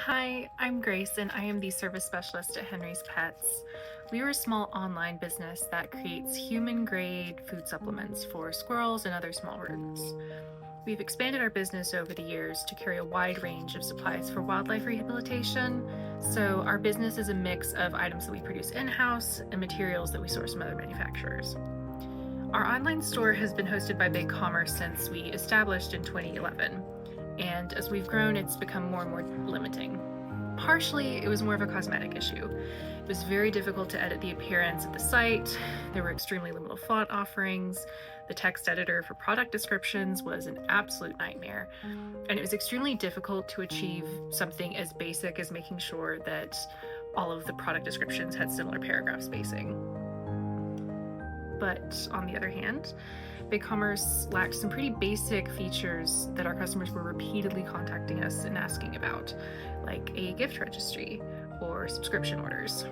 Hi, I'm Grace, and I am the service specialist at Henry's Pets. We are a small online business that creates human grade food supplements for squirrels and other small rodents. We've expanded our business over the years to carry a wide range of supplies for wildlife rehabilitation. So, our business is a mix of items that we produce in house and materials that we source from other manufacturers. Our online store has been hosted by BigCommerce since we established in 2011, and as we've grown, it's become more and more limiting. Partially, it was more of a cosmetic issue. It was very difficult to edit the appearance of the site. There were extremely limited font offerings. The text editor for product descriptions was an absolute nightmare. And it was extremely difficult to achieve something as basic as making sure that all of the product descriptions had similar paragraph spacing. But on the other hand, BigCommerce lacked some pretty basic features that our customers were repeatedly contacting us and asking about, like a gift registry or subscription orders.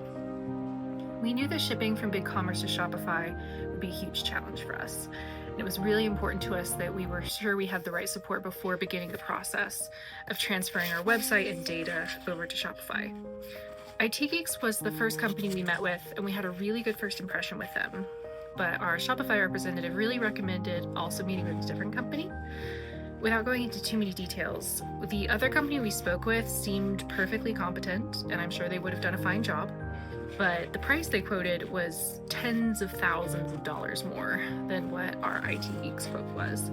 We knew that shipping from BigCommerce to Shopify would be a huge challenge for us. And it was really important to us that we were sure we had the right support before beginning the process of transferring our website and data over to Shopify. IT-Geeks was the first company we met with, and we had a really good first impression with them. But our Shopify representative really recommended also meeting with a different company. Without going into too many details, the other company we spoke with seemed perfectly competent, and I'm sure they would have done a fine job. But the price they quoted was tens of thousands of dollars more than what our IT Geeks quote was.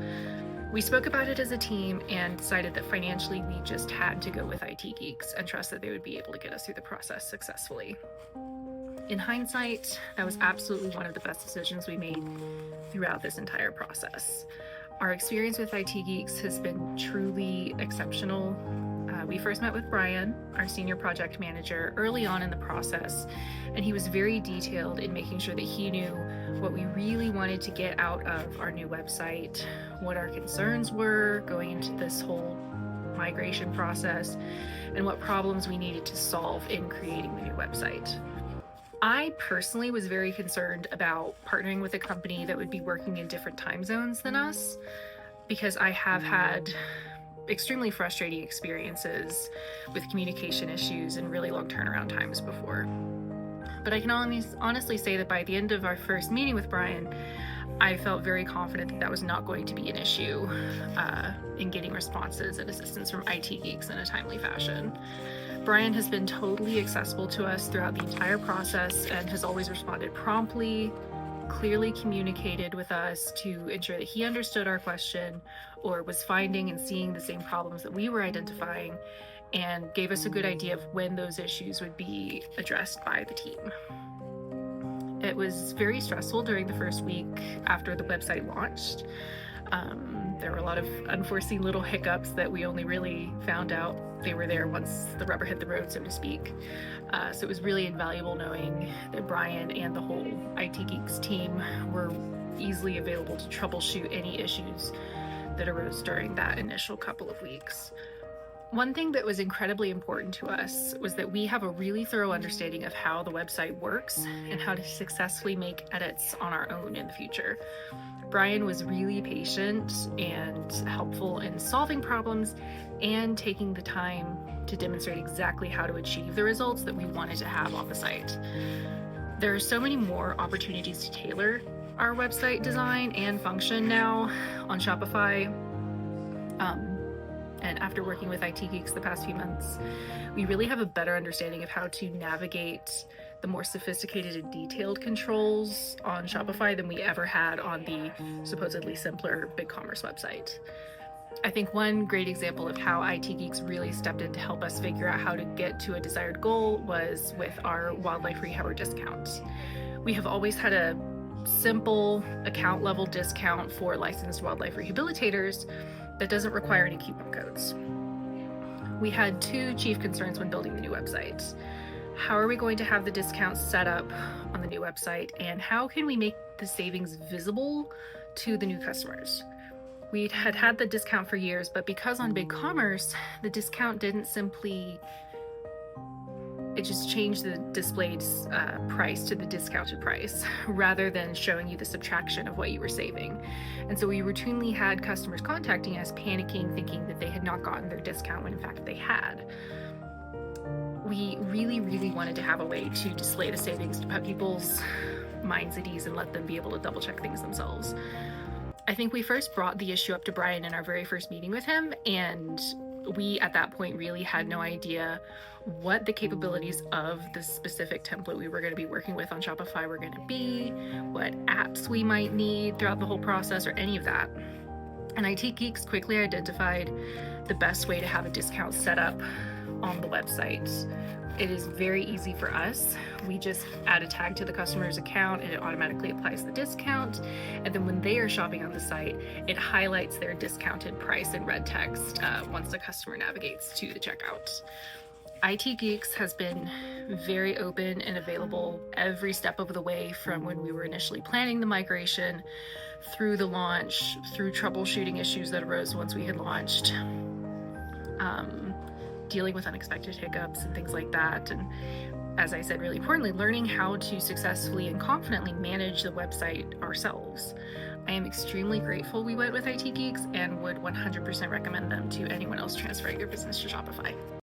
We spoke about it as a team and decided that financially we just had to go with IT Geeks and trust that they would be able to get us through the process successfully. In hindsight, that was absolutely one of the best decisions we made throughout this entire process. Our experience with IT Geeks has been truly exceptional. We first met with Brian, our senior project manager, early on in the process, and he was very detailed in making sure that he knew what we really wanted to get out of our new website, what our concerns were going into this whole migration process, and what problems we needed to solve in creating the new website. I personally was very concerned about partnering with a company that would be working in different time zones than us, because I have had extremely frustrating experiences with communication issues and really long turnaround times before. But I can honestly say that by the end of our first meeting with Brian, I felt very confident that that was not going to be an issue in getting responses and assistance from IT Geeks in a timely fashion. Brian has been totally accessible to us throughout the entire process and has always responded promptly, clearly communicated with us to ensure that he understood our question or was finding and seeing the same problems that we were identifying, and gave us a good idea of when those issues would be addressed by the team. It was very stressful during the first week after the website launched. There were a lot of unforeseen little hiccups that we only really found out they were there once the rubber hit the road, so to speak. So it was really invaluable knowing that Brian and the whole IT Geeks team were easily available to troubleshoot any issues that arose during that initial couple of weeks. One thing that was incredibly important to us was that we have a really thorough understanding of how the website works and how to successfully make edits on our own in the future. Brian was really patient and helpful in solving problems and taking the time to demonstrate exactly how to achieve the results that we wanted to have on the site. There are so many more opportunities to tailor our website design and function now on Shopify. And after working with IT Geeks the past few months, we really have a better understanding of how to navigate the more sophisticated and detailed controls on Shopify than we ever had on the supposedly simpler BigCommerce website. I think one great example of how IT Geeks really stepped in to help us figure out how to get to a desired goal was with our wildlife rehabber discount. We have always had a simple account level discount for licensed wildlife rehabilitators that doesn't require any coupon codes. We had two chief concerns when building the new website. How are we going to have the discounts set up on the new website, and how can we make the savings visible to the new customers? We had the discount for years, but because on BigCommerce, the discount didn't simply it just changed the displayed price to the discounted price rather than showing you the subtraction of what you were saving. And so we routinely had customers contacting us, panicking, thinking that they had not gotten their discount when in fact they had. we really, really wanted to have a way to display the savings to put people's minds at ease and let them be able to double check things themselves. I think we first brought the issue up to Brian in our very first meeting with him, and we at that point really had no idea what the capabilities of the specific template we were going to be working with on Shopify were going to be, what apps we might need throughout the whole process, or any of that. And IT-Geeks quickly identified the best way to have a discount set up on the website. It is very easy for us. We just add a tag to the customer's account and it automatically applies the discount. And then when they are shopping on the site, it highlights their discounted price in red text once the customer navigates to the checkout. IT-Geeks has been very open and available every step of the way, from when we were initially planning the migration, through the launch, through troubleshooting issues that arose once we had launched, dealing with unexpected hiccups and things like that. And as I said, really importantly, learning how to successfully and confidently manage the website ourselves. I am extremely grateful we went with IT-Geeks and would 100% recommend them to anyone else transferring their business to Shopify.